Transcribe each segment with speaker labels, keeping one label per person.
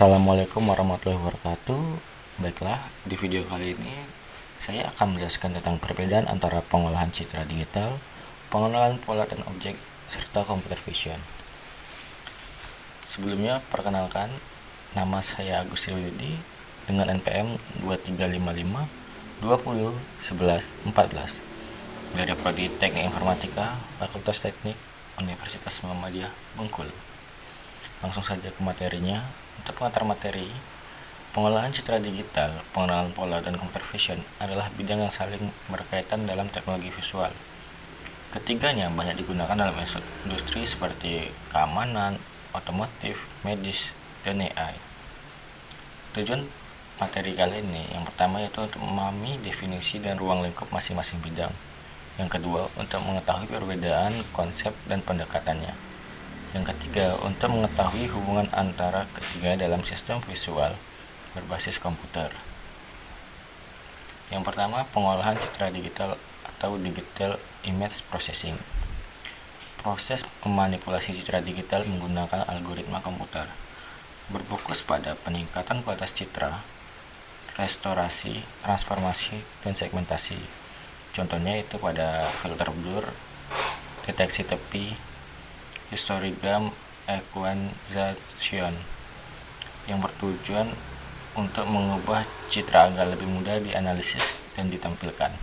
Speaker 1: Assalamualaikum warahmatullahi wabarakatuh. Baiklah, di video kali ini saya akan menjelaskan tentang perbedaan antara pengolahan citra digital, pengenalan pola dan objek, serta computer vision. Sebelumnya, perkenalkan, nama saya Agus Yudi dengan NPM 2355 20 11 14 dari Prodi Teknik Informatika, Fakultas Teknik, Universitas Muhammadiyah, Bengkulu. Langsung saja ke materinya. Untuk pengantar materi, pengolahan citra digital, pengenalan pola, dan computer vision adalah bidang yang saling berkaitan dalam teknologi visual. Ketiganya banyak digunakan dalam industri seperti keamanan, otomotif, medis, dan AI. Tujuan materi kali ini yang pertama yaitu untuk memahami definisi dan ruang lingkup masing-masing bidang. Yang kedua, untuk mengetahui perbedaan konsep dan pendekatannya. Yang ketiga, untuk mengetahui hubungan antara ketiga dalam sistem visual berbasis komputer. Yang pertama, pengolahan citra digital atau digital image processing. Proses memanipulasi citra digital menggunakan algoritma komputer, berfokus pada peningkatan kualitas citra, restorasi, transformasi, dan segmentasi. Contohnya itu pada filter blur, deteksi tepi, histogram equalization, yang bertujuan untuk mengubah citra agar lebih mudah dianalisis dan ditampilkan.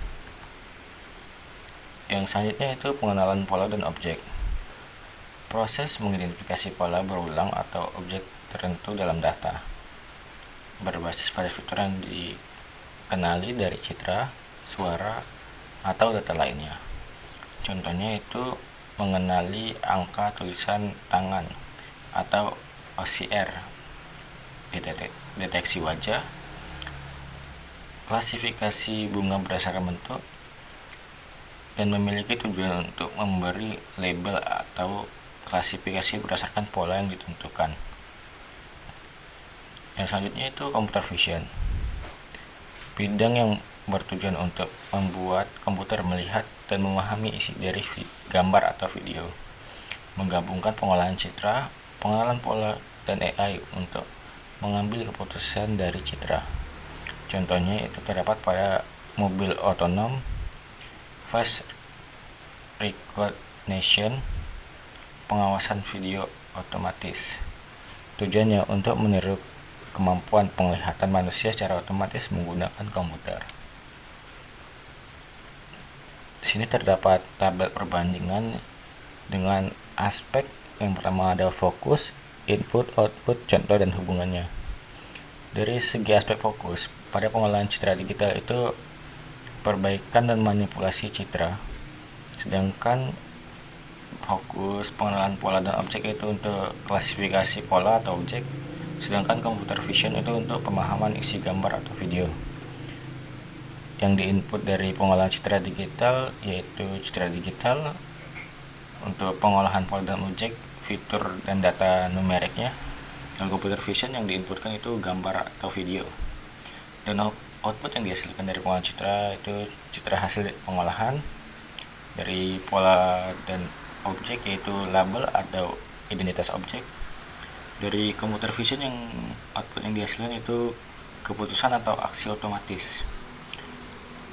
Speaker 1: Yang selanjutnya itu pengenalan pola dan objek. Proses mengidentifikasi pola berulang atau objek tertentu dalam data, berbasis pada fitur yang dikenali dari citra, suara, atau data lainnya. Contohnya itu mengenali angka tulisan tangan atau OCR, deteksi wajah, klasifikasi bunga berdasarkan bentuk, dan memiliki tujuan untuk memberi label atau klasifikasi berdasarkan pola yang ditentukan. Yang selanjutnya itu computer vision, bidang yang bertujuan untuk membuat komputer melihat dan memahami isi dari gambar atau video, menggabungkan pengolahan citra, pengenalan pola, dan AI untuk mengambil keputusan dari citra. Contohnya itu terdapat pada mobil otonom, face recognition, pengawasan video otomatis. Tujuannya untuk meniru kemampuan penglihatan manusia secara otomatis menggunakan komputer. Di sini terdapat tabel perbandingan dengan aspek yang pertama ada fokus, input, output, contoh, dan hubungannya. Dari segi aspek fokus, pada pengolahan citra digital itu perbaikan dan manipulasi citra, sedangkan fokus pengenalan pola dan objek itu untuk klasifikasi pola atau objek, sedangkan computer vision itu untuk pemahaman isi gambar atau video. Yang diinput dari pengolahan citra digital yaitu citra digital untuk pengolahan pola dan objek, fitur dan data numeriknya, dan computer vision yang diinputkan itu gambar atau video. Dan output yang dihasilkan dari pengolahan citra itu citra hasil pengolahan dari pola dan objek yaitu label atau identitas objek. Dari computer vision yang output yang dihasilkan itu keputusan atau aksi otomatis.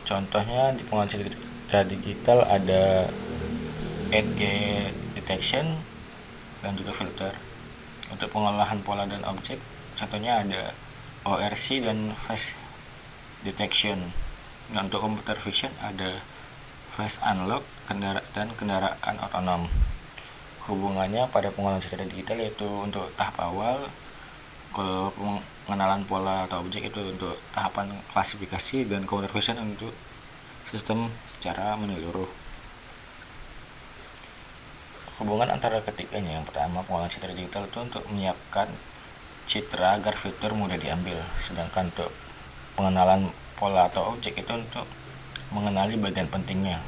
Speaker 1: Contohnya di pengolahan citra digital ada edge detection dan juga filter. Untuk pengolahan pola dan objek, contohnya ada ORC dan face detection. Nah, untuk computer vision ada face unlock dan kendaraan otonom. Hubungannya pada pengolahan citra digital yaitu untuk tahap awal, kalau pengenalan pola atau objek itu untuk tahapan klasifikasi, dan computer vision untuk sistem cara menyeluruh. Hubungan antara ketiganya, yang pertama pengolahan citra digital itu untuk menyiapkan citra agar fitur mudah diambil, sedangkan untuk pengenalan pola atau objek itu untuk mengenali bagian pentingnya,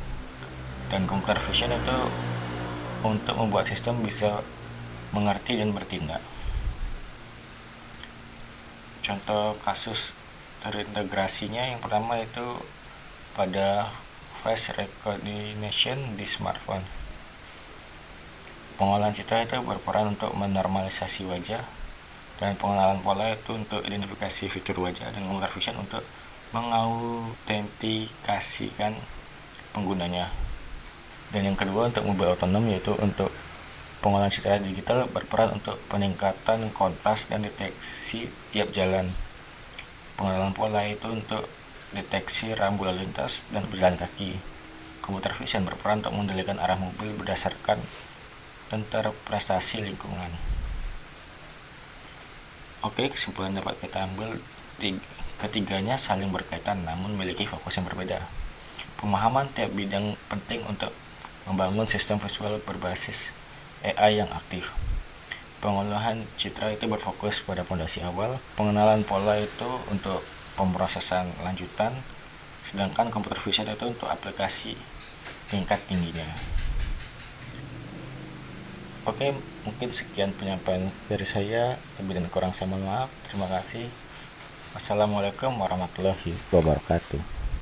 Speaker 1: dan computer vision itu untuk membuat sistem bisa mengerti dan bertindak. Contoh kasus terintegrasinya yang pertama itu pada face recognition di smartphone. Pengolahan citra itu berperan untuk menormalisasi wajah, Dan pengenalan pola itu untuk identifikasi fitur wajah, dan computer vision untuk mengautentikasikan penggunanya. Dan yang kedua untuk mobil otonom, yaitu untuk pengolahan citra digital berperan untuk peningkatan kontras dan deteksi tiap jalan. Pengenalan pola itu untuk deteksi rambu lalu lintas dan berjalan kaki. Computer vision berperan untuk mengendalikan arah mobil berdasarkan interpretasi lingkungan. Oke, kesimpulan dapat kita ambil, ketiganya saling berkaitan namun memiliki fokus yang berbeda. Pemahaman tiap bidang penting untuk membangun sistem visual berbasis AI yang aktif. Pengolahan citra itu berfokus pada fondasi awal, pengenalan pola itu untuk pemrosesan lanjutan, sedangkan computer vision itu untuk aplikasi tingkat tingginya. Oke, mungkin sekian penyampaian dari saya, lebih dan kurang saya mohon maaf. Terima kasih. Wassalamualaikum warahmatullahi wabarakatuh.